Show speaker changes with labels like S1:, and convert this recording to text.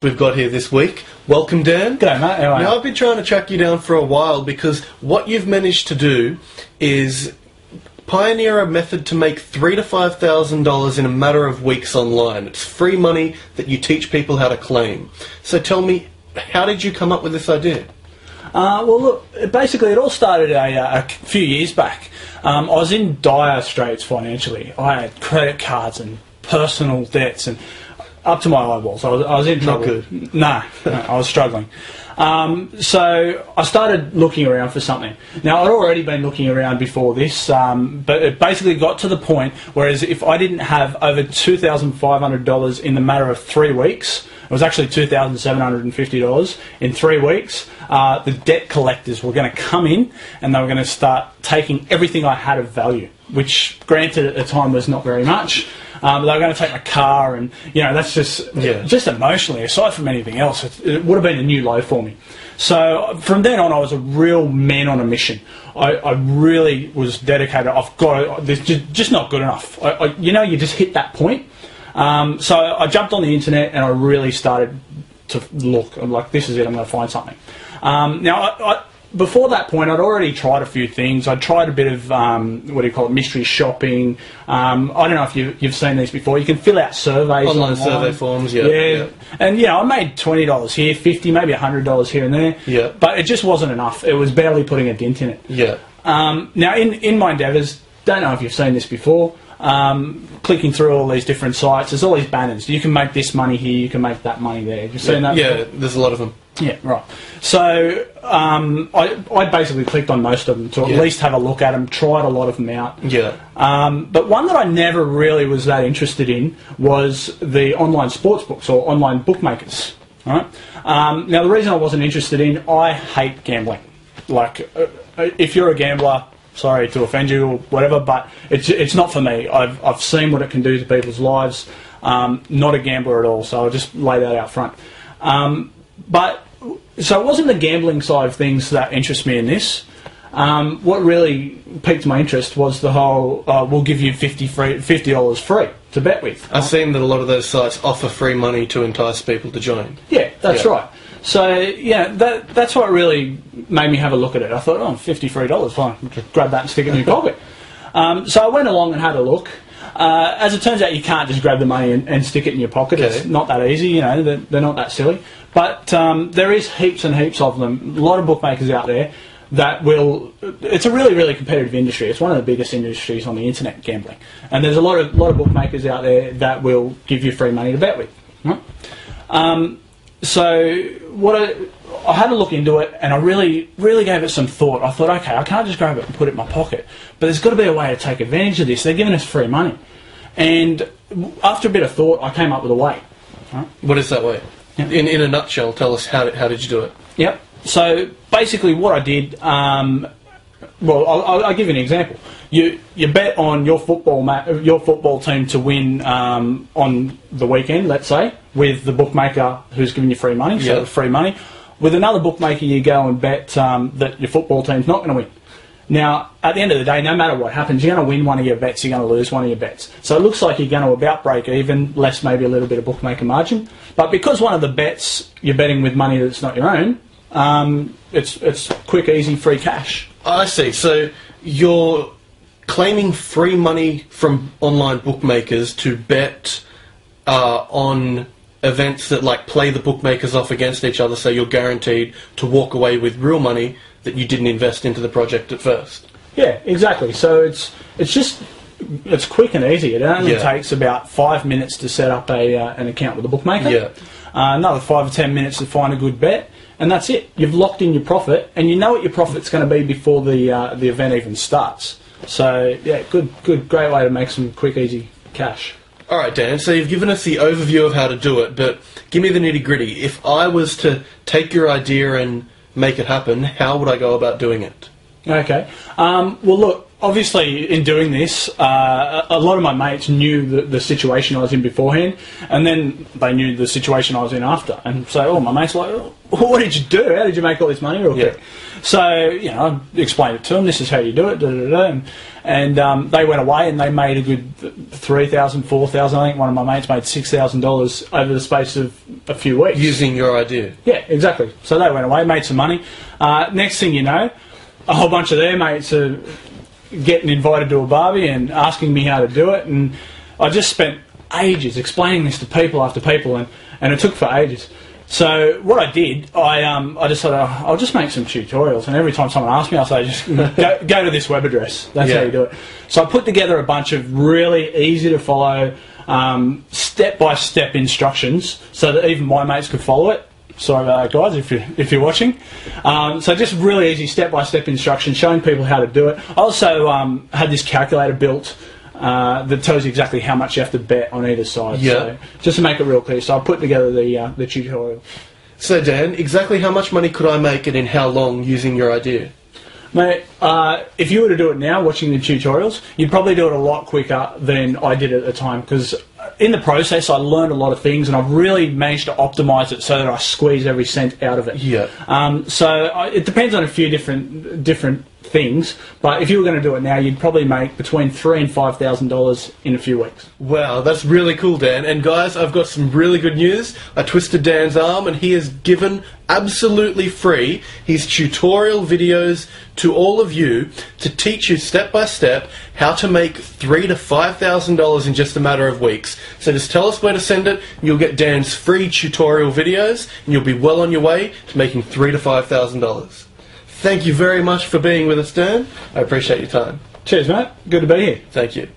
S1: we've got here this week. Welcome, Dan.
S2: G'day, mate. How are you?
S1: Now, I've been trying to track you down for a while because what you've managed to do is pioneer a method to make $3,000 to $5,000 in a matter of weeks online. It's free money that you teach people how to claim. So tell me, how did you come up with this idea?
S2: Well, look, basically it all started a few years back. I was in dire straits financially. I had credit cards and personal debts and up to my eyeballs. I was in trouble.
S1: Not good.
S2: No, I was struggling. So I started looking around for something. Now, I'd already been looking around before this, but it basically got to the point whereas if I didn't have over $2,500 in the matter of 3 weeks, it was actually $2,750 in 3 weeks, the debt collectors were going to come in and they were going to start taking everything I had of value, which granted at the time was not very much. They were going to take my car, and that's just emotionally, aside from anything else, it would have been a new low for me. So from then on, I was a real man on a mission. I really was dedicated. This just not good enough. You just hit that point. So I jumped on the internet and I really started to look. I'm like, this is it. I'm going to find something. Now, before that point, I'd already tried a few things. I'd tried a bit of, mystery shopping. I don't know if you've seen these before. You can fill out surveys
S1: online. Survey forms, yeah.
S2: Yeah. And, I made $20 here, $50, maybe $100 here and there.
S1: Yeah.
S2: But it just wasn't enough. It was barely putting a dent in it.
S1: Yeah.
S2: Now, in my endeavours, don't know if you've seen this before, clicking through all these different sites, there's all these banners. You can make this money here, you can make that money there. You've seen that before?
S1: Yeah, there's a lot of them.
S2: Yeah, right. So I basically clicked on most of them to at least have a look at them, tried a lot of them out.
S1: Yeah.
S2: But one that I never really was that interested in was the online sports books or online bookmakers. Right? Now, the reason I wasn't interested in, I hate gambling. Like, if you're a gambler, sorry to offend you or whatever, but it's not for me. I've seen what it can do to people's lives. Not a gambler at all, so I'll just lay that out front. So it wasn't the gambling side of things that interests me in this. What really piqued my interest was the whole, we'll give you $50 free to bet with.
S1: I've seen that a lot of those sites offer free money to entice people to join.
S2: Yeah, that's right. So, that's what really made me have a look at it. I thought, $50 free, fine, just grab that and stick it in your pocket. So I went along and had a look. As it turns out, you can't just grab the money and stick it in your pocket. Okay. It's not that easy, they're not that silly. But there is heaps and heaps of them. A lot of bookmakers out there that will... It's a really, really competitive industry. It's one of the biggest industries on the internet, gambling. And there's a lot of bookmakers out there that will give you free money to bet with. Right? So what I had a look into it, and I really, really gave it some thought. I thought, okay, I can't just grab it and put it in my pocket, but there's got to be a way to take advantage of this. They're giving us free money. And after a bit of thought, I came up with a way. Right?
S1: What is that way? Yep. In a nutshell, tell us how did you do it?
S2: Yep. So basically what I did, I'll give you an example. You bet on your football team to win on the weekend, let's say, with the bookmaker who's giving you free money, so free money. With another bookmaker, you go and bet that your football team's not going to win. Now, at the end of the day, no matter what happens, you're going to win one of your bets, you're going to lose one of your bets. So it looks like you're going to about break even, less maybe a little bit of bookmaker margin. But because one of the bets you're betting with money that's not your own, it's quick, easy, free cash.
S1: I see. So you're claiming free money from online bookmakers to bet on events that play the bookmakers off against each other, so you're guaranteed to walk away with real money that you didn't invest into the project at first.
S2: Yeah, exactly. So it's quick and easy. It only takes about 5 minutes to set up an account with a bookmaker. Yeah. Another 5 or 10 minutes to find a good bet, and that's it. You've locked in your profit, and you know what your profit's going to be before the event even starts. So yeah, great way to make some quick, easy cash.
S1: All right, Dan, so you've given us the overview of how to do it, but give me the nitty-gritty. If I was to take your idea and make it happen, how would I go about doing it?
S2: Okay. Well, look, obviously, in doing this, a lot of my mates knew the situation I was in beforehand, and then they knew the situation I was in after. And so, all my mates were like, oh, what did you do? How did you make all this money real quick? So, you know, I explained it to them. This is how you do it. Da, da, da, and they went away and they made a good $3,000, $4,000. I think one of my mates made $6,000 over the space of a few weeks.
S1: Using your idea.
S2: Yeah, exactly. So they went away, made some money. Next thing you know, a whole bunch of their mates are getting invited to a barbie and asking me how to do it, and I just spent ages explaining this to people after people, and it took for ages. So what I did, I just thought, I'll just make some tutorials, and every time someone asks me, I'll say, just go to this web address. That's how you do it. So I put together a bunch of really easy to follow, step-by-step instructions so that even my mates could follow it. Sorry about that, guys, if you're watching. So just really easy step-by-step instructions showing people how to do it. I also had this calculator built that tells you exactly how much you have to bet on either side. So just to make it real clear. So I put together the tutorial.
S1: So Dan, exactly how much money could I make and in how long using your idea?
S2: Mate, if you were to do it now, watching the tutorials, you'd probably do it a lot quicker than I did at the time, because in the process I learned a lot of things and I've really managed to optimise it so that I squeeze every cent out of it. So it depends on a few different things, but if you were going to do it now, you'd probably make between $3,000 and $5,000 in a few weeks.
S1: Wow, that's really cool, Dan. And guys, I've got some really good news. I twisted Dan's arm and he has given absolutely free his tutorial videos to all of you to teach you step by step how to make $3,000 to $5,000 in just a matter of weeks. So just tell us where to send it, and you'll get Dan's free tutorial videos, and you'll be well on your way to making $3,000 to $5,000. Thank you very much for being with us, Dan. I appreciate your time.
S2: Cheers, mate. Good to be here.
S1: Thank you.